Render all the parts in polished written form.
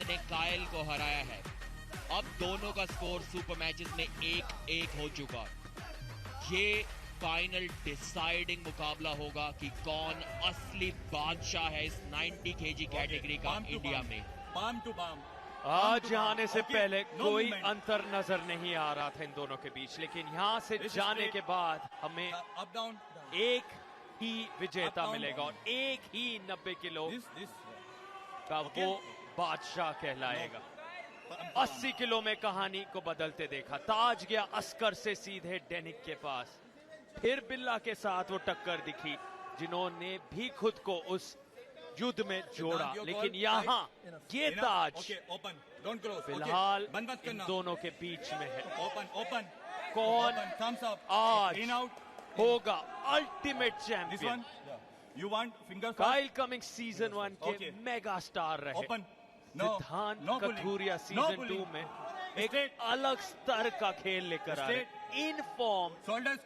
ने कायल को हराया है। अब दोनों का स्कोर सुपर मैचेस में 1-1 हो चुका। ये फाइनल डिसाइडिंग मुकाबला होगा कि कौन असली बादशाह है इस 90 केजी कैटेगरी का इंडिया में। Palm to palm. आज आने से पहले कोई अंतर नजर नहीं आ रहा था इन दोनों के बीच, लेकिन यहाँ से जाने के बाद हमें अप डाउन एक ही विजेता मिलेगा और एक ही 90 किलो का वो बादशाह कहलाएगा। 80 किलो में कहानी को बदलते देखा। ताज गया अस्कर से सीधे डेनिक के पास, फिर बिल्ला के साथ वो टक्कर दिखी जिन्होंने भी खुद को उस युद्ध में जोड़ा, लेकिन यहाँ ये ताज फिलहाल इन दोनों के बीच में है। कौन आज होगा ultimate champion? Kyle Cummings season 1 के मेगा स्टार रहे। सिद्धांत कथूरिया सीजन 2 में एक अलग स्तर का खेल लेकर आए। इन फॉर्म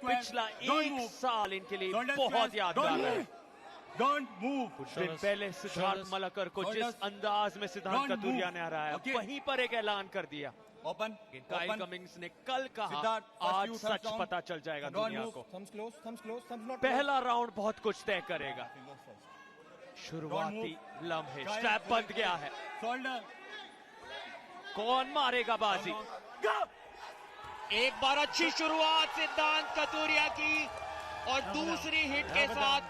पिछला 1 साल इनके लिए बहुत यादगार है। कुछ दिन पहले सिद्धार्थ मलकर को जिस अंदाज में सिद्धांत कथूरिया ने हराया, वहीं पर एक ऐलान कर दिया। काइल कमिंग्स ने कल कहा आज सच पता चल जाएगा दुनिया को। पहला राउंड बहुत कुछ तय करेगा। शुरुआती लम्हे, स्ट्रैप बंद गया है। कौन मारेगा बाजी? एक बार अच्छी शुरुआत सिद्धांत कथूरिया की और दूसरी हिट के साथ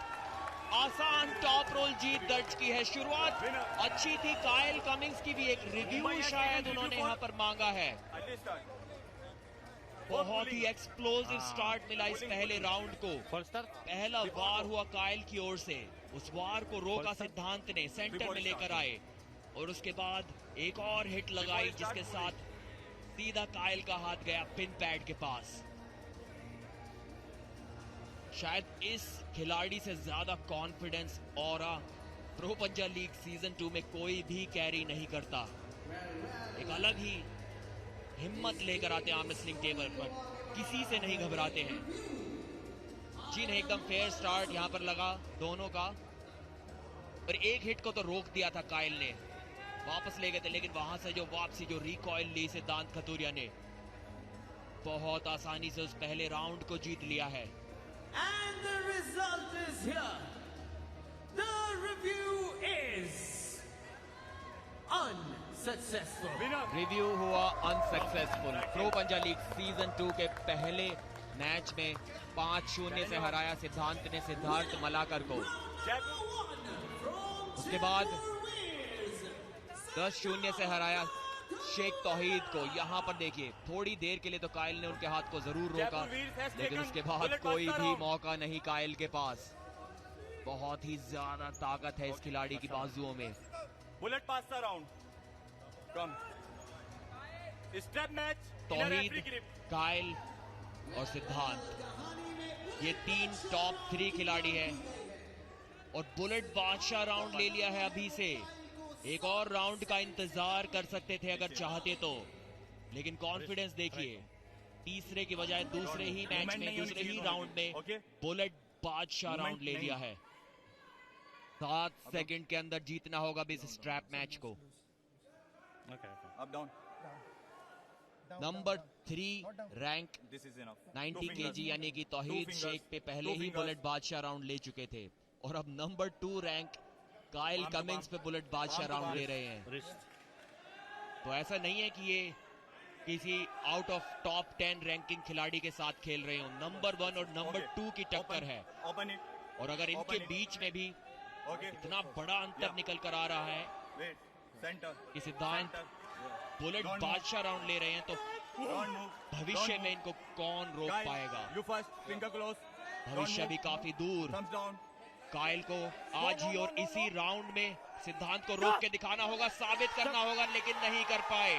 आसान टॉप रोल जीत दर्ज की है। शुरुआत अच्छी थी काइल कमिंग्स की भी, एक रिव्यू शायद उन्होंने यहां पर मांगा है। बहुत ही एक्सप्लोसिव स्टार्ट मिला इस पहले राउंड को। पहला वार हुआ काइल की ओर से, उस वार को रोका सिद्धांत ने, सेंटर में लेकर आए और उसके बाद एक और हिट लगाई जिसके साथ सीधा काइल का हाथ गया पिन पैड के पास। शायद इस खिलाड़ी से ज्यादा कॉन्फिडेंस ऑरा प्रो पंजा लीग सीजन 2 में कोई भी कैरी नहीं करता। एक अलग ही हिम्मत लेकर आते हैं आर्म रेसलिंग टेबल पर, किसी से नहीं घबराते हैं। जी नहीं, एकदम फेयर स्टार्ट यहां पर लगा दोनों का, और एक हिट को तो रोक दिया था काइल ने, वापस ले गए थे, लेकिन वहां से जो वापसी, जो रिकॉइल ली सिद्धांत कथूरिया ने, बहुत आसानी से उस पहले राउंड को जीत लिया है। And the result is here. The review is unsuccessful. Review हुआ अनसक्सेसफुल। प्रो पंजा लीग सीजन 2 के पहले मैच में 5-0 से हराया सिद्धांत ने सिद्धार्थ मलाकर को। उसके बाद 10-0 से हराया शेख तौहीद को। यहाँ पर देखिए, थोड़ी देर के लिए तो काइल ने उनके हाथ को जरूर रोका, लेकिन उसके बाद कोई भी मौका नहीं काइल के पास। बहुत ही ज्यादा ताकत है इस खिलाड़ी की बाजुओं में। Bullet pass the round. कम स्टेप मैच, तौहीद, काइल और सिद्धांत, ये 3 टॉप 3 खिलाड़ी हैं और बुलेट बादशाह राउंड ले लिया है अभी से। एक और राउंड का इंतजार कर सकते थे अगर चाहते तो, लेकिन कॉन्फिडेंस देखिए, तीसरे की बजाय दूसरे ही मैच में, दूसरे ही राउंड में बुलेट बादशाह राउंड ले लिया है। 7 सेकंड के अंदर जीतना होगा इस स्ट्रैप मैच को। नंबर 3 रैंक 90 केजी यानी कि तौहीद शेख पे पहले ही बुलेट बादशाह राउंड ले चुके थे, और अब नंबर 2 रैंक काइल कमिंग्स पे बुलेट बादशाह राउंड ले रहे हैं। तो ऐसा नहीं है कि ये किसी आउट ऑफ टॉप 10 रैंकिंग खिलाड़ी के साथ खेल रहे हो। नंबर 1 और नंबर 2 की टक्कर है, और अगर इनके बीच में भी इतना बड़ा अंतर निकल कर आ रहा है कि सिद्धांत बुलेट बादशाह राउंड ले रहे हैं, तो भविष्य में इनको कौन रोक पाएगा? भविष्य भी काफी दूर। काइल को आज ही और इसी राउंड में सिद्धांत को रोक के दिखाना होगा, साबित करना होगा, लेकिन नहीं कर पाए।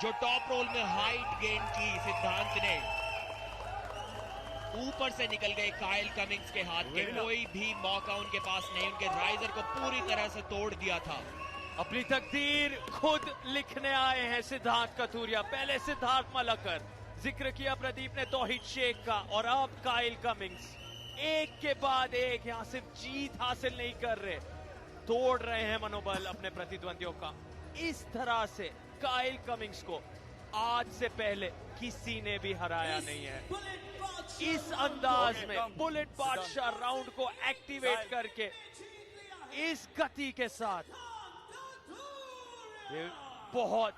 जो टॉप रोल में हाइट गेन की सिद्धांत ने, ऊपर से निकल गए काइल कमिंग्स के हाथ के, कोई भी मौका उनके पास नहीं। उनके राइजर को पूरी तरह से तोड़ दिया था। अपनी तकदीर खुद लिखने आए हैं सिद्धांत कथूरिया। पहले सिद्धार्थ मलकर, जिक्र किया प्रदीप ने तौहीद शेख का, और अब काइल कमिंग्स। एक के बाद एक यहां सिर्फ जीत हासिल नहीं कर रहे, तोड़ रहे हैं मनोबल अपने प्रतिद्वंदियों का। इस तरह से काइल कमिंग्स को आज से पहले किसी ने भी हराया नहीं है। इस अंदाज में बुलेट बादशाह राउंड को एक्टिवेट करके इस गति के साथ, ये बहुत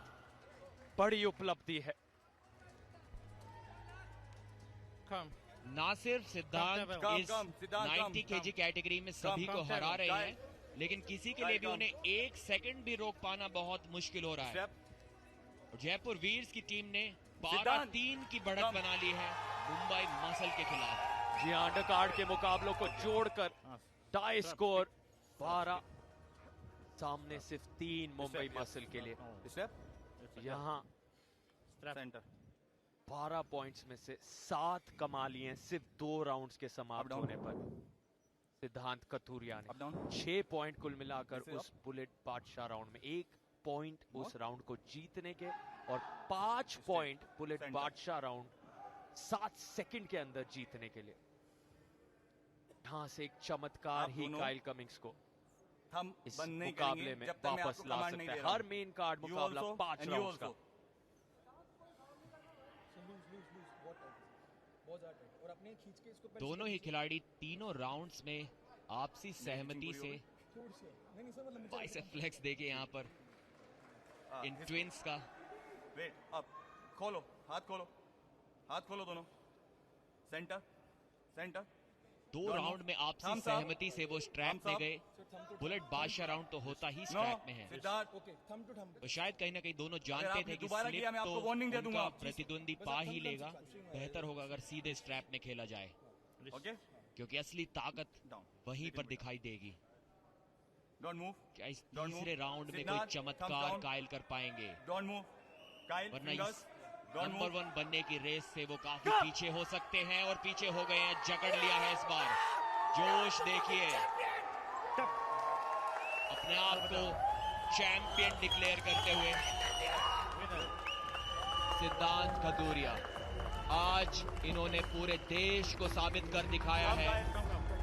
बड़ी उपलब्धि है। ना सिर्फ सिद्धांत इस 90 केजी कैटेगरी में सभी को हरा रहे हैं, लेकिन किसी के लिए भी उन्हें एक सेकंड भी रोक पाना बहुत मुश्किल हो रहा है। जयपुर वीर्स की टीम ने 12-3 की बढ़त बना ली है मुंबई मसल के खिलाफ। जी अंडर कार्ड के मुकाबलों को जोड़कर टाई स्कोर 12, सामने सिर्फ 3 मुंबई मसल के लिए। यहाँ 12 पॉइंट्स में से 7 कमा लिए हैं सिर्फ 2 राउंड्स के समाप्त होने पर। सिद्धांत कथूरिया ने 6 पॉइंट कुल मिलाकर उस बुलेट बादशाह राउंड में, 1 पॉइंट उस राउंड को जीतने के और 5 पॉइंट बुलेट बादशाह राउंड 7 सेकंड के अंदर जीतने के लिए। यहां से एक चमत्कार ही काइल कमिंग्स को इस मुकाबले में वापस ला सकता है। हर मेन कार्ड मुकाबला 5 राउंड्स का। दोनों ही खिलाड़ी तीनों राउंड्स में आपसी सहमति से बाइसेप फ्लेक्स देके यहाँ पर इन ट्विंस का। वेट, अब खोलो, हाथ खोलो, हाथ खोलो दोनों। Centre, centre. 2 राउंड में आपसी सहमति से वो स्ट्रैप में गए। बुलेट बादशाह राउंड तो होता ही स्ट्रैप में है, तो शायद कहीं ना कहीं दोनों जानते थे कि स्लिप तो उनका प्रतिद्वंदी पा ही लेगा। बेहतर होगा अगर सीधे स्ट्रैप में खेला जाए, क्योंकि असली ताकत वहीं पर दिखाई देगी। क्या इस तीसरे राउंड में कोई चमत्कार काइल कर पाएंगे? वरना इस नंबर 1 बनने की रेस से वो काफी पीछे हो सकते हैं, और पीछे हो गए हैं। जकड़ लिया है इस बार। जोश देखिए, अपने आप को चैंपियन डिक्लेयर करते हुए सिद्धांत कथूरिया। आज इन्होंने पूरे देश को साबित कर दिखाया है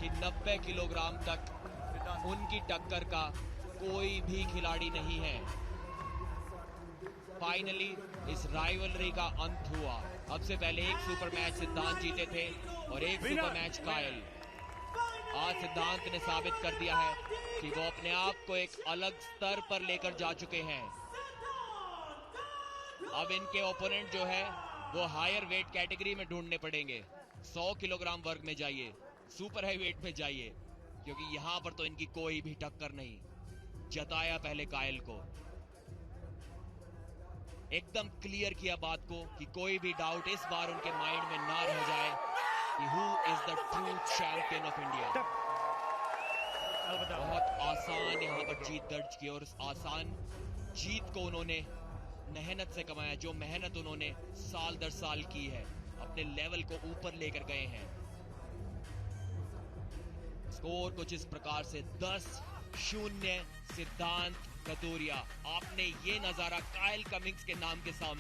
कि 90 किलोग्राम तक उनकी टक्कर का कोई भी खिलाड़ी नहीं है। फाइनली इस राइवलरी का अंत हुआ। अब से पहले एक सुपर मैच सिद्धांत जीते थे और एक सुपर मैच काइल। आज सिद्धांत ने साबित कर दिया है कि वो अपने आप को एक अलग स्तर पर लेकर जा चुके हैं। अब इनके ओपोनेंट जो है वो हायर वेट कैटेगरी में ढूंढने पड़ेंगे। 100 किलोग्राम वर्ग में जाइए, सुपर हाई वेट में जाइए, क्योंकि यहां पर तो इनकी कोई भी टक्कर नहीं। जताया पहले काइल को, एकदम क्लियर किया बात को कि कोई भी डाउट इस बार उनके माइंड में ना रह जाए कि who is the true champion of India. बहुत आसान यहां पर जीत दर्ज की, और उस आसान जीत को उन्होंने मेहनत से कमाया। जो मेहनत उन्होंने साल दर साल की है, अपने लेवल को ऊपर लेकर गए हैं। स्कोर कुछ इस प्रकार से 10-0 सिद्धांत कथूरिया। आपने ये नजारा काइल कमिंग्स के नाम के सामने